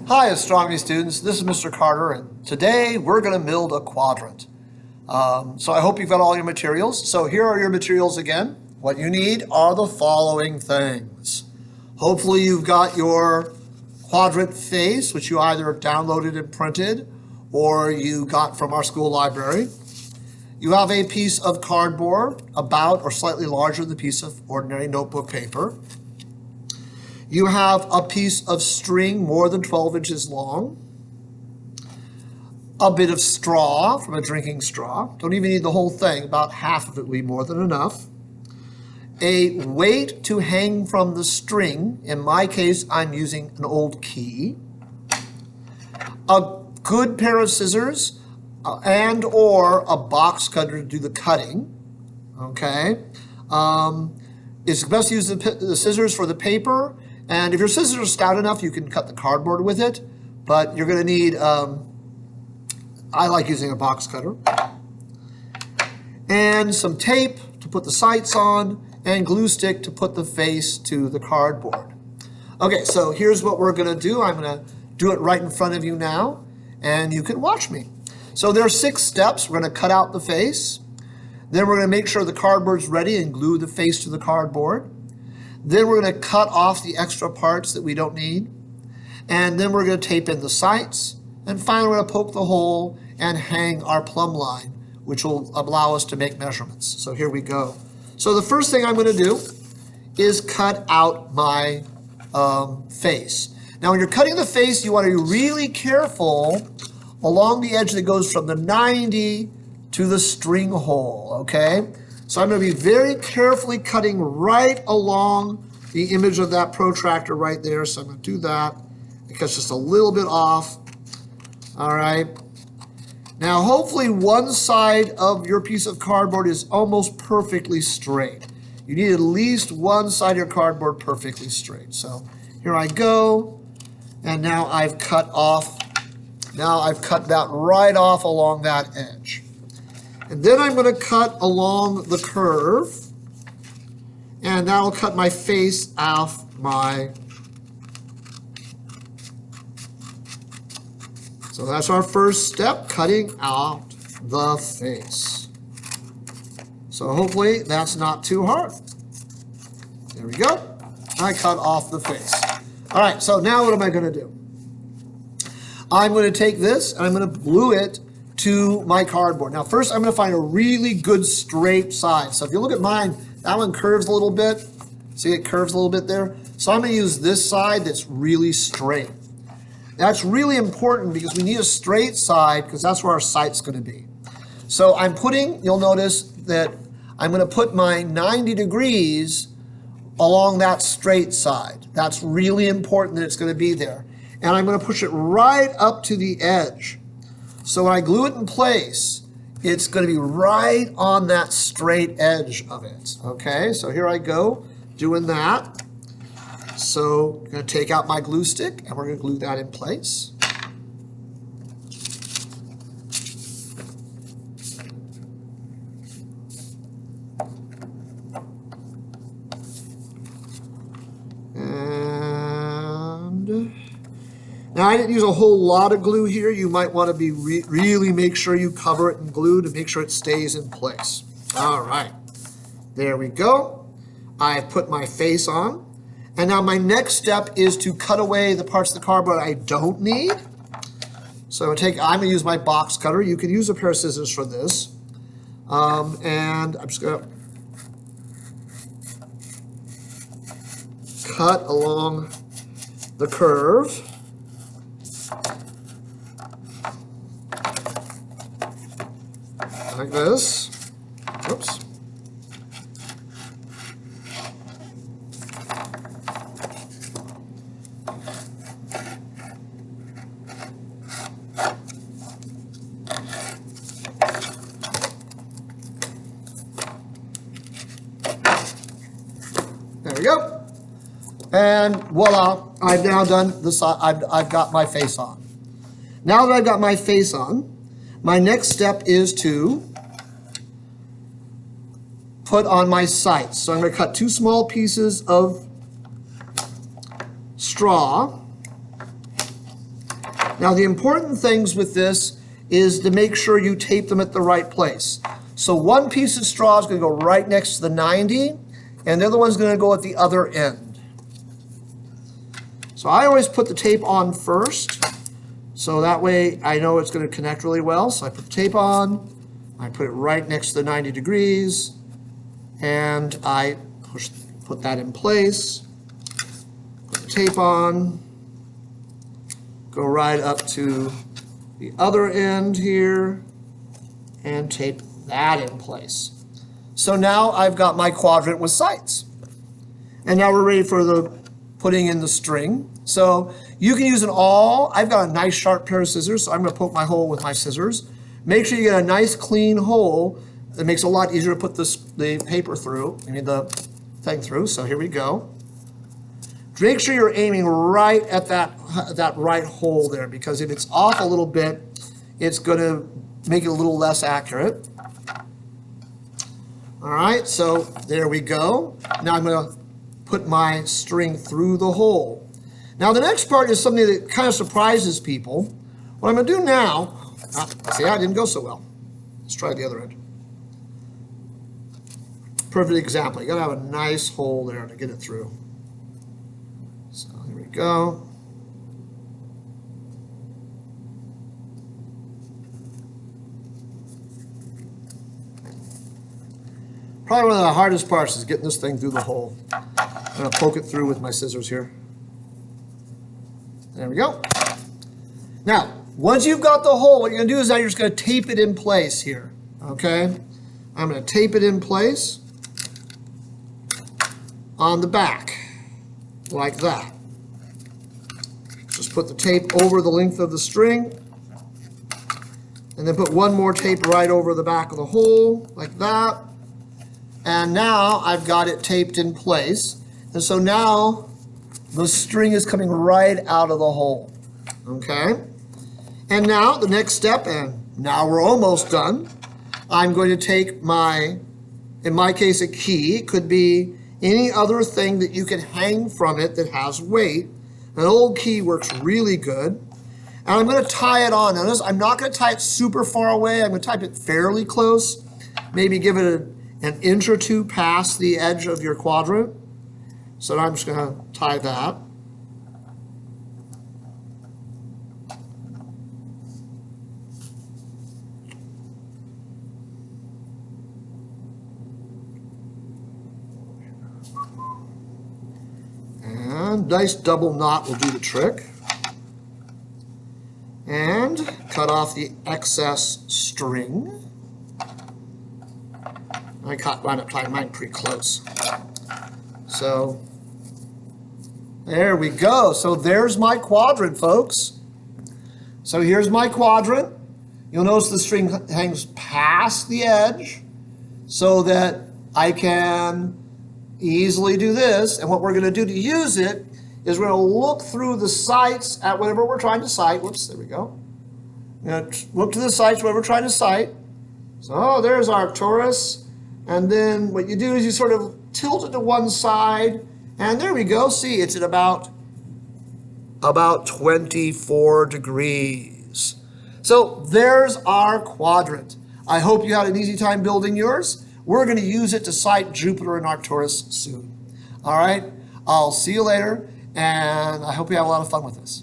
Hi, astronomy students. This is Mr. Carter, and today we're going to build a quadrant. So I hope you've got all your materials. So here are your materials again. What you need are the following things. Hopefully you've got your quadrant face, which you either downloaded and printed or you got from our school library. You have a piece of cardboard about or slightly larger than the piece of ordinary notebook paper. You have a piece of string more than 12 inches long, a bit of straw from a drinking straw. Don't even need the whole thing. About half of it will be more than enough. A weight to hang from the string. In my case, I'm using an old key. A good pair of scissors and or a box cutter to do the cutting. Okay. It's best to use the scissors for the paper. And if your scissors are stout enough, you can cut the cardboard with it. But you're going to need, I like using a box cutter. And some tape to put the sights on, and glue stick to put the face to the cardboard. Okay, so here's what we're going to do. I'm going to do it right in front of you now, and you can watch me. So there are 6 steps. We're going to cut out the face. Then we're going to make sure the cardboard's ready and glue the face to the cardboard. Then we're going to cut off the extra parts that we don't need. And then we're going to tape in the sights. And finally, we're going to poke the hole and hang our plumb line, which will allow us to make measurements. So here we go. So the first thing I'm going to do is cut out my face. Now, when you're cutting the face, you want to be really careful along the edge that goes from the 90 to the string hole, okay? So I'm going to be very carefully cutting right along the image of that protractor right there. So I'm going to do that. It cuts just a little bit off. All right. Now, hopefully one side of your piece of cardboard is almost perfectly straight. You need at least one side of your cardboard perfectly straight. So here I go. And now I've cut off. Now I've cut that right off along that edge. And then I'm going to cut along the curve, and that'll cut my face off So that's our first step, cutting out the face. So hopefully that's not too hard. There we go. I cut off the face. All right, so now what am I going to do? I'm going to take this and I'm going to glue it to my cardboard. Now first I'm going to find a really good straight side. So if you look at mine, that one curves a little bit. See, it curves a little bit there. So I'm going to use this side that's really straight. That's really important because we need a straight side because that's where our sight's going to be. So I'm putting, you'll notice that I'm going to put my 90 degrees along that straight side. That's really important that it's going to be there. And I'm going to push it right up to the edge. So when I glue it in place, it's going to be right on that straight edge of it. Okay, so here I go doing that. So I'm going to take out my glue stick and we're going to glue that in place. Now, I didn't use a whole lot of glue here. You might want to be really make sure you cover it in glue to make sure it stays in place. All right, there we go. I've put my face on. And now my next step is to cut away the parts of the cardboard I don't need. So I'm going to use my box cutter. You can use a pair of scissors for this. And I'm just going to cut along the curve. Like this. Oops. There we go. And voila, I've now done the side. I've got my face on. Now that I've got my face on, my next step is to put on my sights. So I'm going to cut 2 small pieces of straw Now the important things with this is to make sure you tape them at the right place. So one piece of straw is going to go right next to the 90, and the other one's going to go at the other end. So I always put the tape on first, so that way I know it's going to connect really well. So I put the tape on, I put it right next to the 90 degrees, and I put that in place, put the tape on, go right up to the other end here, and tape that in place. So now I've got my quadrant with sights. And now we're ready for the putting in the string. So you can use an awl. I've got a nice sharp pair of scissors, so I'm going to poke my hole with my scissors. Make sure you get a nice clean hole. That makes it a lot easier to put the paper through, the thing through. So here we go. Make sure you're aiming right at that right hole there, because if it's off a little bit, it's going to make it a little less accurate. All right, so there we go. Now I'm going to put my string through the hole. Now the next part is something that kind of surprises people. What I'm going to do now, see, that didn't go so well. Let's try the other end. Perfect example. You got to have a nice hole there to get it through. So here we go. Probably one of the hardest parts is getting this thing through the hole. I'm going to poke it through with my scissors here. There we go. Now, once you've got the hole, what you're going to do is now you're just going to tape it in place here. Okay? I'm going to tape it in place on the back, like that. Just put the tape over the length of the string, and then put one more tape right over the back of the hole, like that. And now I've got it taped in place. And so now the string is coming right out of the hole. Okay? And now the next step, and now we're almost done, I'm going to take my, in my case, a key. It could be any other thing that you can hang from it that has weight. An old key works really good. And I'm going to tie it on. Notice I'm not going to tie it super far away. I'm going to tie it fairly close. Maybe give it an inch or two past the edge of your quadrant. So I'm just going to tie that. And nice double knot will do the trick. And cut off the excess string. I wound up tying mine pretty close. So there we go. So there's my quadrant, folks. So here's my quadrant. You'll notice the string hangs past the edge so that I can easily do this. And what we're going to do to use it is we're going to look through the sights at whatever we're trying to sight. Whoops, there we go. Look to the sights, whatever we're trying to sight. So there's Arcturus. And then what you do is you sort of tilt it to one side, and there we go. See, it's at about 24 degrees. So there's our quadrant. I hope you had an easy time building yours. We're going to use it to sight Jupiter and Arcturus soon. All right, I'll see you later, and I hope you have a lot of fun with this.